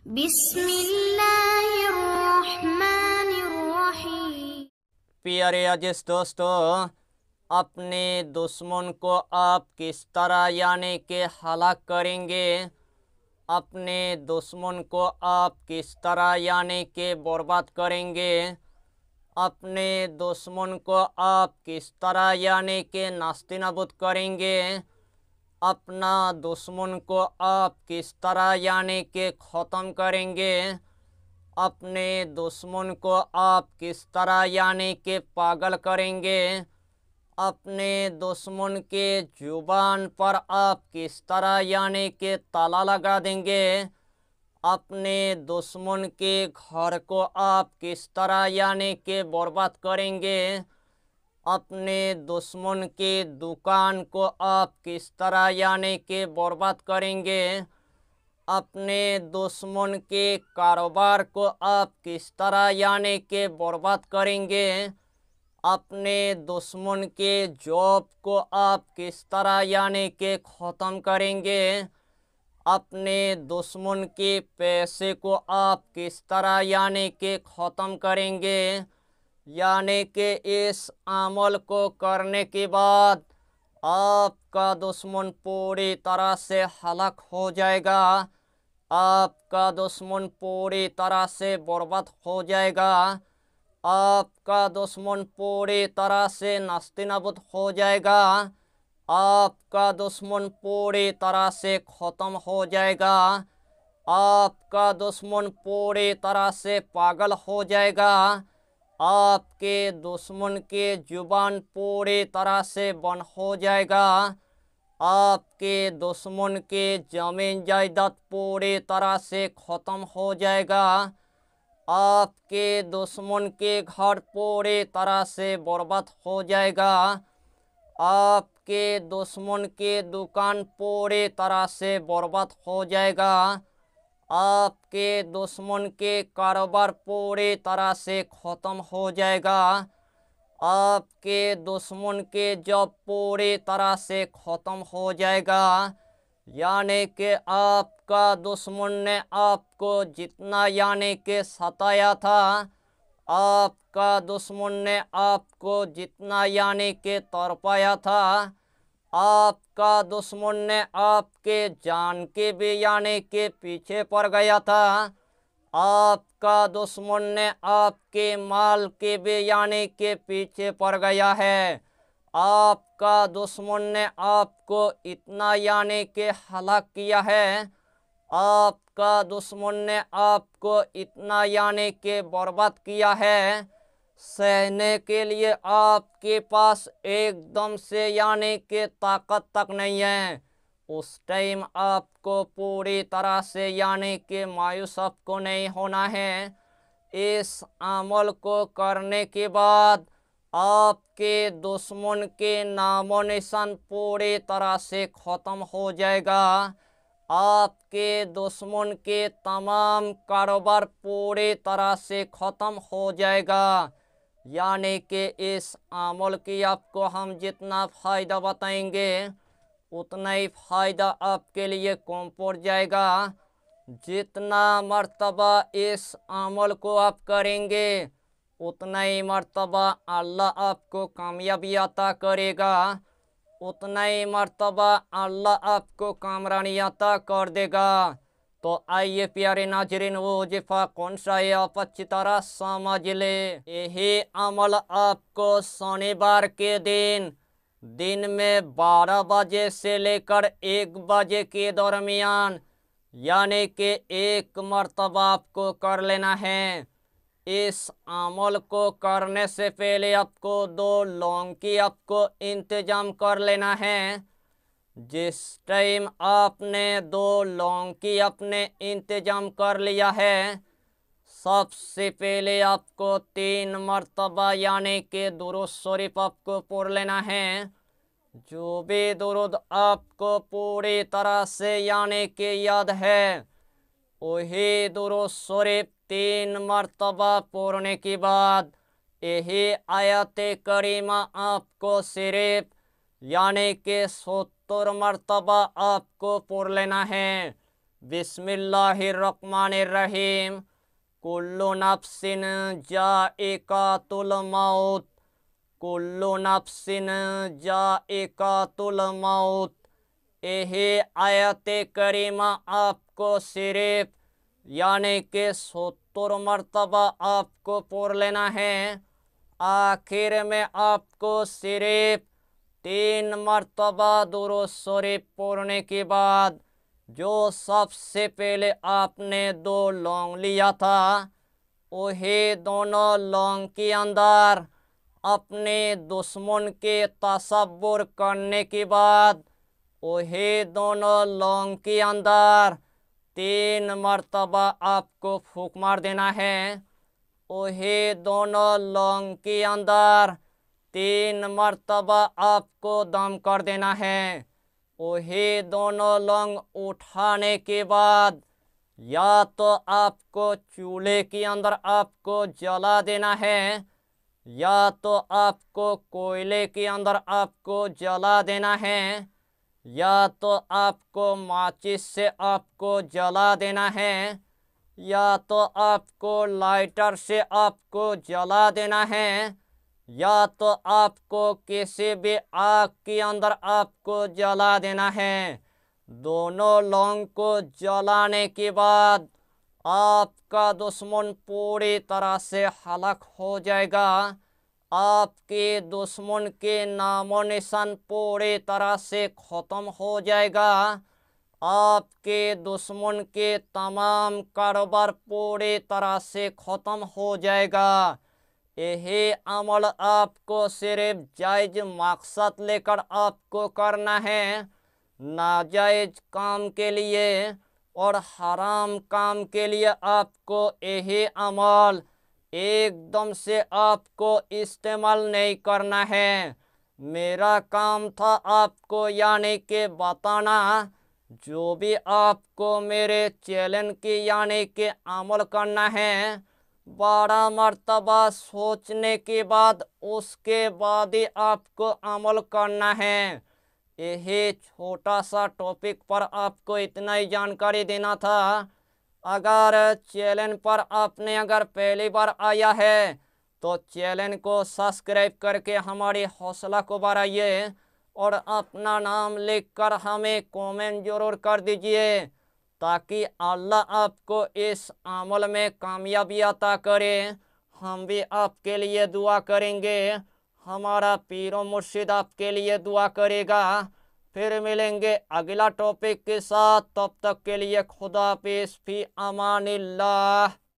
बिस्मिल्लाहिर्रहमानिर्रहीम। प्यारे अजीज दोस्तों, अपने दुश्मन को आप किस तरह यानी कि हलाक करेंगे, अपने दुश्मन को आप किस तरह यानी कि बर्बाद करेंगे, अपने दुश्मन को आप किस तरह यानी कि नास्तिनाबूद करेंगे, अपना दुश्मन को आप किस तरह यानी कि ख़त्म करेंगे, अपने दुश्मन को आप किस तरह यानी कि पागल करेंगे, अपने दुश्मन के जुबान पर आप किस तरह यानी कि ताला लगा देंगे, अपने दुश्मन के घर को आप किस तरह यानी कि बर्बाद करेंगे, अपने दुश्मन के दुकान को आप किस तरह यानी कि बर्बाद करेंगे, अपने दुश्मन के कारोबार को आप किस तरह यानी कि बर्बाद करेंगे, अपने दुश्मन के जॉब को आप किस तरह यानी कि ख़त्म करेंगे, अपने दुश्मन के पैसे को आप किस तरह यानी कि ख़त्म करेंगे, यानी कि इस अमल को करने के बाद आपका दुश्मन पूरी तरह से हलाक हो जाएगा, आपका दुश्मन पूरी तरह से बर्बाद हो जाएगा, आपका दुश्मन पूरी तरह से नास्तिनाबूद हो जाएगा, आपका दुश्मन पूरी तरह से ख़त्म हो जाएगा, आपका दुश्मन पूरी तरह से पागल हो जाएगा, आपके दुश्मन के जुबान पूरी तरह से बंद हो जाएगा, आपके दुश्मन के ज़मीन जायदाद पूरी तरह से ख़त्म हो जाएगा, आपके दुश्मन के घर पूरी तरह से बर्बाद हो जाएगा, आपके दुश्मन के दुकान पूरी तरह से बर्बाद हो जाएगा, आपके दुश्मन के कारोबार पूरी तरह से ख़त्म हो जाएगा, आपके दुश्मन के जॉब पूरी तरह से ख़त्म हो जाएगा, यानी कि आपका दुश्मन ने आपको जितना यानी कि सताया था, आपका दुश्मन ने आपको जितना यानी कि तड़पाया था, आपका दुश्मन ने आपके जान के भी यानी कि पीछे पड़ गया था, आपका दुश्मन ने आपके माल के भी यानी कि पीछे पड़ गया है, आपका दुश्मन ने आपको इतना यानी कि हलाक किया है, आपका दुश्मन ने आपको इतना यानी कि बर्बाद किया है, सहने के लिए आपके पास एकदम से यानी कि ताकत तक नहीं है। उस टाइम आपको पूरी तरह से यानी कि मायूस आपको नहीं होना है। इस अमल को करने के बाद आपके दुश्मन के नामो निशान पूरी तरह से ख़त्म हो जाएगा, आपके दुश्मन के तमाम कारोबार पूरी तरह से ख़त्म हो जाएगा। यानी कि इस अमल की आपको हम जितना फ़ायदा बताएंगे उतना ही फ़ायदा आपके लिए कम पड़ जाएगा। जितना मर्तबा इस अमल को आप करेंगे उतना ही मर्तबा अल्लाह आपको कामयाबी अता करेगा, उतना ही मर्तबा अल्लाह आपको कामरानी अता कर देगा। तो आइए प्यारे नाजरीन, वो वजीफा कौन सा है आप अच्छी तरह समझ ले। यही अमल आपको शनिवार के दिन में 12 बजे से लेकर 1 बजे के दरमियान यानी कि एक मर्तबा आपको कर लेना है। इस अमल को करने से पहले आपको 2 लौंग की आपको इंतजाम कर लेना है। जिस टाइम आपने 2 लौंग की अपने इंतजाम कर लिया है, सबसे पहले आपको 3 मर्तबा यानी कि दुरूद शरीफ आपको पढ़ लेना है। जो भी दुरूद आपको पूरी तरह से यानी कि याद है, वही दुरूद शरीफ 3 मर्तबा पढ़ने के बाद यही आयत करीमा आपको सिर्फ यानी कि 70 मर्तबा आपको पढ़ लेना है। बिस्मिल्लाहिर्रहमानिर्रहीम। कुल्लु नफ्सिन जाइकातुल मौत, कुल्लु नफ्सिन जाइकातुल मौत। यही आयत करीमा आपको सिर्फ यानी कि 70 मरतबा आपको पढ़ लेना है। आखिर में आपको सिर्फ 3 मरतबा दुरूद शरीफ पढ़ने के बाद जो सबसे पहले आपने 2 लौंग लिया था, वही दोनों लौंग के अंदर अपने दुश्मन के तसव्वुर करने के बाद वही दोनों लौंग के अंदर 3 मरतबा आपको फूंक मार देना है। वही दोनों लौंग के अंदर 3 मरतबा आपको दम कर देना है। वही दोनों लौंग उठाने के बाद या तो आपको चूल्हे के अंदर आपको जला देना है, या तो आपको कोयले के अंदर आपको जला देना है, या तो आपको माचिस से आपको जला देना है, या तो आपको लाइटर से आपको जला देना है, या तो आपको किसी भी आग के अंदर आपको जला देना है। दोनों लौंग को जलाने के बाद आपका दुश्मन पूरी तरह से हलाक हो जाएगा। आपके दुश्मन के नामो निशान पूरी तरह से ख़त्म हो जाएगा। आपके दुश्मन के तमाम कारोबार पूरी तरह से ख़त्म हो जाएगा। यही अमल आपको सिर्फ जायज़ मकसद लेकर आपको करना है। नाजायज़ काम के लिए और हराम काम के लिए आपको यही अमल एकदम से आपको इस्तेमाल नहीं करना है। मेरा काम था आपको यानी कि बताना, जो भी आपको मेरे चैलेंज की यानी कि अमल करना है 12 मरतबा सोचने के बाद उसके बाद ही आपको अमल करना है। यही छोटा सा टॉपिक पर आपको इतना ही जानकारी देना था। अगर चैनल पर आपने अगर पहली बार आया है तो चैनल को सब्सक्राइब करके हमारी हौसला को बढ़ाइए और अपना नाम लिखकर हमें कमेंट जरूर कर दीजिए, ताकि अल्लाह आपको इस अमल में कामयाबी अता करे। हम भी आपके लिए दुआ करेंगे, हमारा पीरो मुर्शिद आपके लिए दुआ करेगा। फिर मिलेंगे अगला टॉपिक के साथ, तब तक के लिए खुदा हाफिज़, फी अमानिल्लाह।